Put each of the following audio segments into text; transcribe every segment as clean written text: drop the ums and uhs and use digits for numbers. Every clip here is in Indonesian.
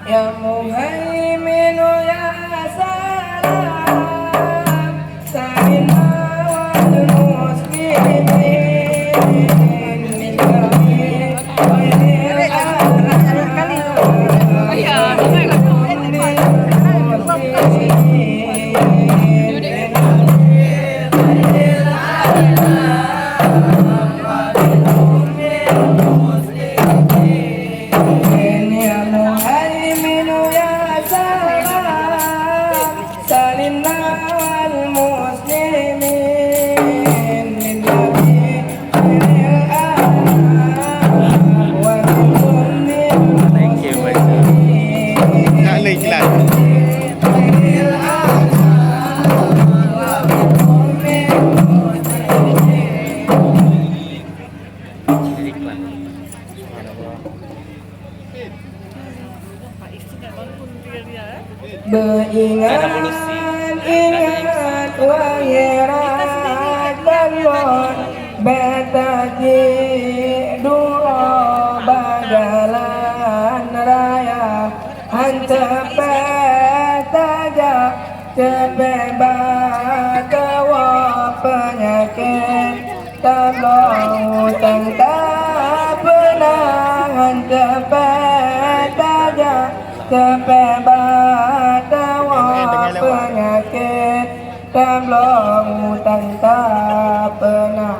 يا مهيمن يا سلام سعينا والمسلمين من جميع خير يا مهيمن يا سلام سلمنا المسلمين من جميع الأنام ومن كل المسلمين Nak lagi kelas. Beringat-ingat wahai rakyat Betaki dua bagalan raya Hancepet aja cepet bakawa penyakit Tablau tak pernah Hancepet aja cepet bakawa penyakit Tablau tak pernah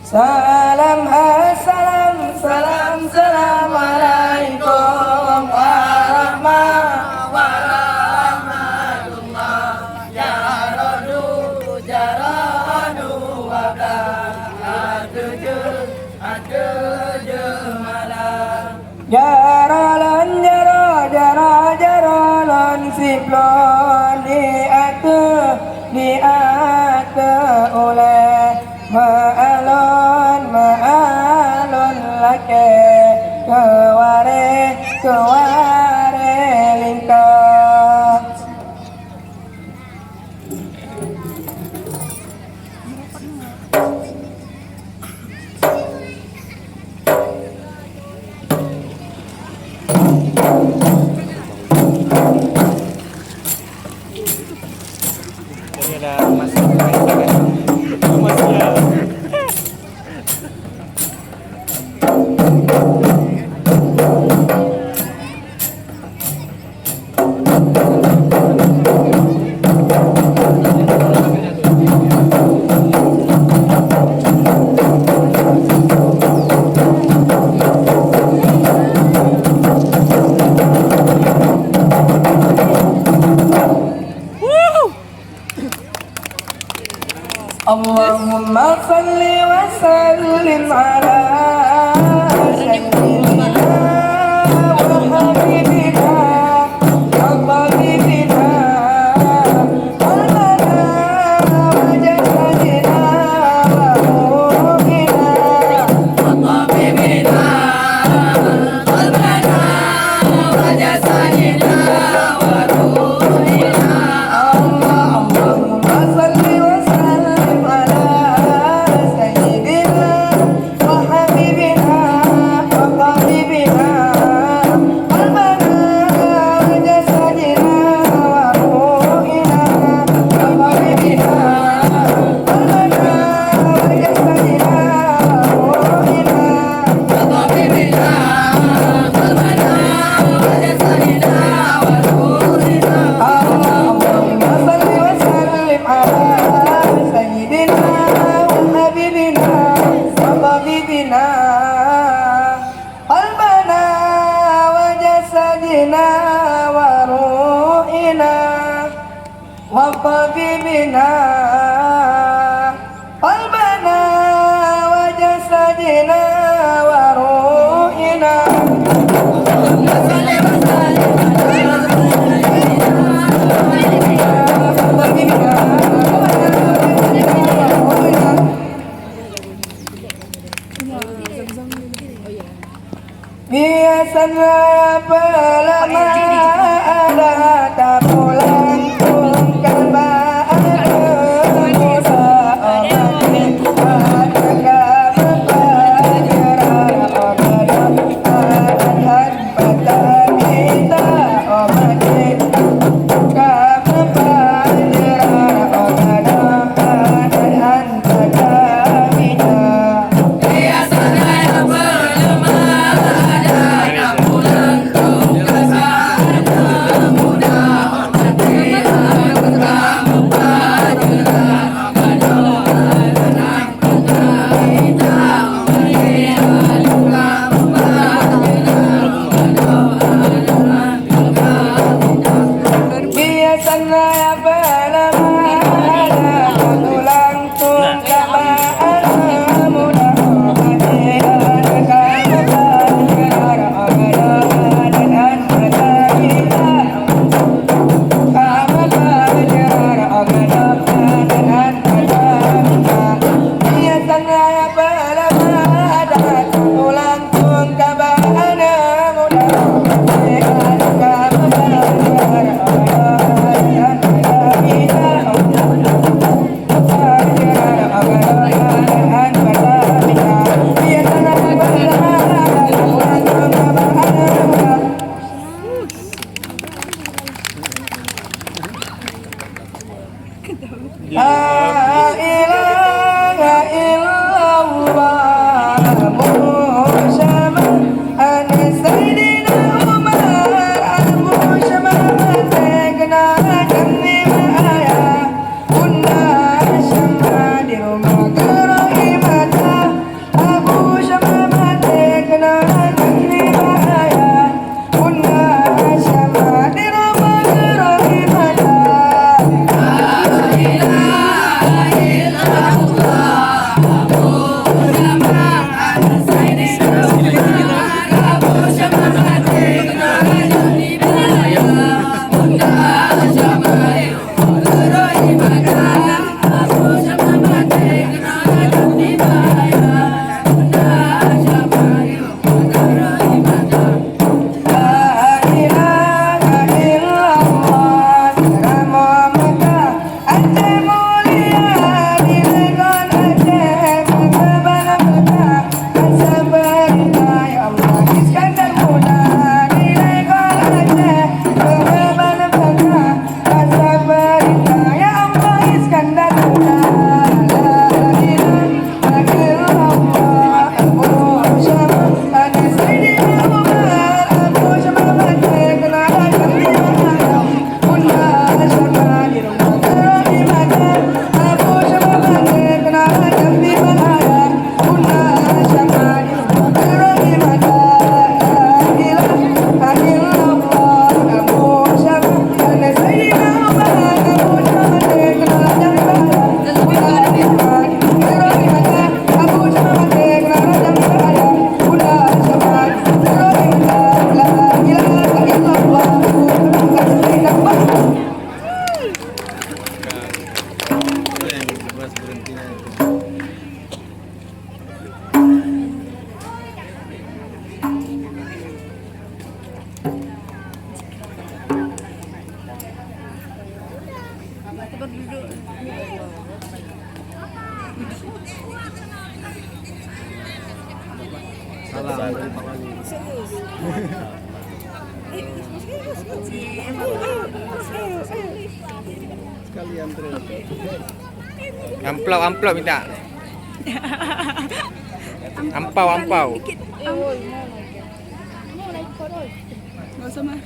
Salam assalam salam salam alaikum warahmatullah ya rodu wa atuju malam jaralan jaralan siplon di atu oleh ma'alun lake keware lingkar Ini dah masuk masuk. Allahumma salli wa sallim ala sayyidina wa habibina wa tabibina wa lana wa jasadina wa ruhina wa tabibina wa lana wa jasadina wa ruhina Allahumma salli wa sallim ala sayyidina سيدنا وحبيبنا وطبيبنا قلبنا وجسدنا وروحنا وطبيبنا قلبنا وجسدنا وروحنا biasanya pelama ada tak pulang tungkan musa omatin adaka mempelajaran omadan adhan pada kita omatin kami pelajaran omadan adhan pada kita La ilaha illallah Muhammad ana sayyidina Umar al-Muhammad tegna janni maya kunna syamma di rumah gerahimata Abu Syamma tegna janni maya kunna syamma di rumah gerahimata Amplop minta. Ampau. Nggak usah mah.